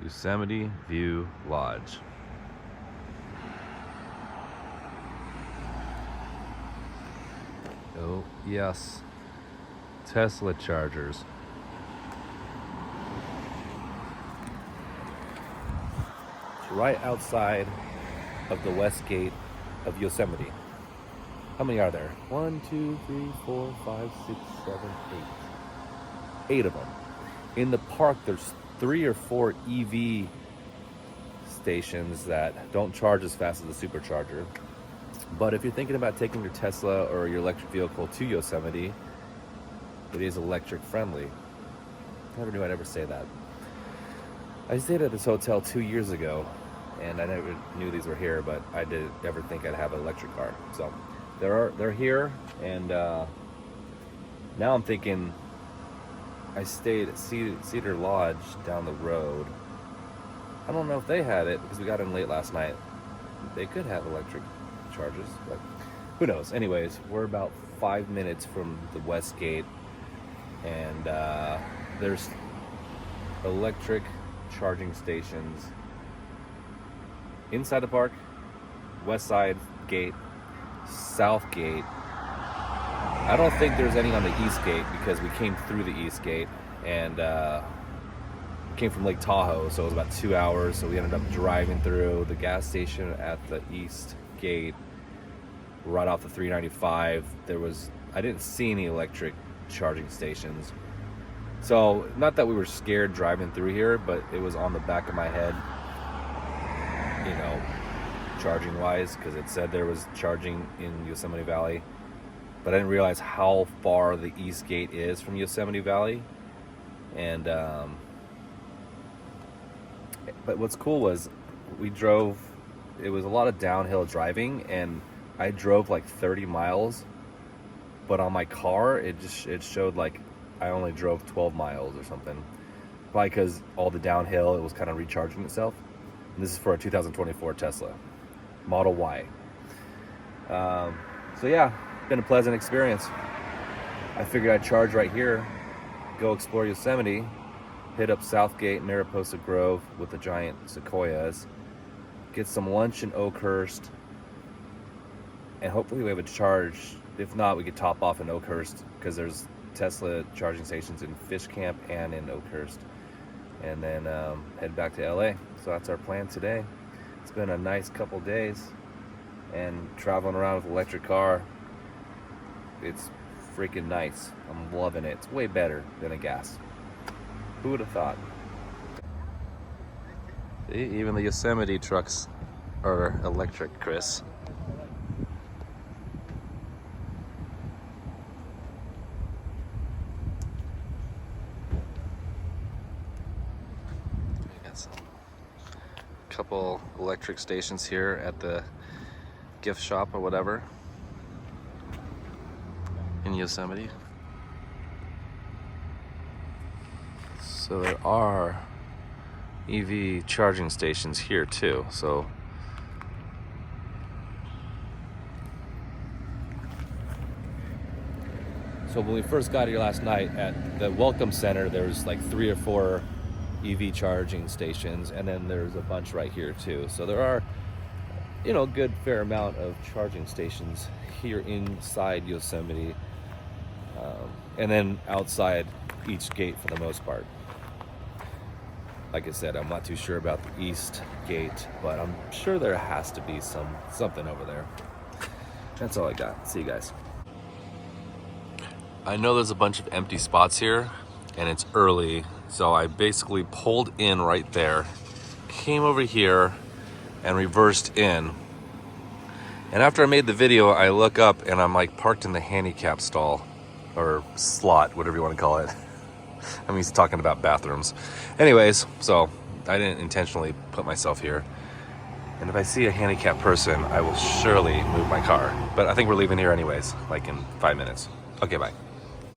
Yosemite View Lodge. Oh, yes. Tesla chargers. It's right outside of the west gate of Yosemite. How many are there? 1, 2, 3, 4, 5, 6, 7, 8. 8 of them. In the park, there's 3 or 4 EV stations that don't charge as fast as the supercharger. But if you're thinking about taking your Tesla or your electric vehicle to Yosemite, it is electric friendly. Never knew I'd ever say that. I stayed at this hotel 2 years ago, and I never knew these were here, but I didn't ever think I'd have an electric car. So they're here, and now I'm thinking. I stayed at Cedar Lodge down the road. I don't know if they had it because we got in late last night. They could have electric charges, but who knows? Anyways, we're about 5 minutes from the west gate, and there's electric charging stations inside the park, west side gate, south gate. I don't think there's any on the east gate because we came through the east gate and came from Lake Tahoe, so it was about 2 hours. So we ended up driving through the gas station at the east gate, right off the 395. I didn't see any electric charging stations. So not that we were scared driving through here, but it was on the back of my head, charging wise, because it said there was charging in Yosemite Valley. But I didn't realize how far the east gate is from Yosemite Valley. And but what's cool was we drove, it was a lot of downhill driving, and I drove like 30 miles, but on my car it showed like I only drove 12 miles or something. Probably because all the downhill, it was kind of recharging itself. And this is for a 2024 Tesla Model Y. So yeah, been a pleasant experience. I figured I'd charge right here, go explore Yosemite, hit up Southgate, Mariposa Grove with the giant sequoias, get some lunch in Oakhurst, and hopefully we have a charge. If not, we could top off in Oakhurst because there's Tesla charging stations in Fish Camp and in Oakhurst, and then head back to LA. So that's our plan today. It's been a nice couple days, and traveling around with an electric car, it's freaking nice. I'm loving it. It's way better than a gas. Who would have thought? See, even the Yosemite trucks are electric, Chris. We got some couple electric stations here at the gift shop or whatever in Yosemite. So there are EV charging stations here too. So when we first got here last night at the Welcome Center, there was like 3 or 4 EV charging stations, and then there's a bunch right here too. So there are, good fair amount of charging stations here inside Yosemite, and then outside each gate for the most part. Like I said, I'm not too sure about the east gate, but I'm sure there has to be something over there. That's all I got. See you guys. I know there's a bunch of empty spots here, and it's early, so I basically pulled in right there, came over here, and reversed in. And after I made the video, I look up and I'm like parked in the handicap stall, or slot, whatever you want to call it. I mean, he's talking about bathrooms. Anyways, so I didn't intentionally put myself here. And if I see a handicapped person, I will surely move my car. But I think we're leaving here anyways, like in 5 minutes. Okay, bye.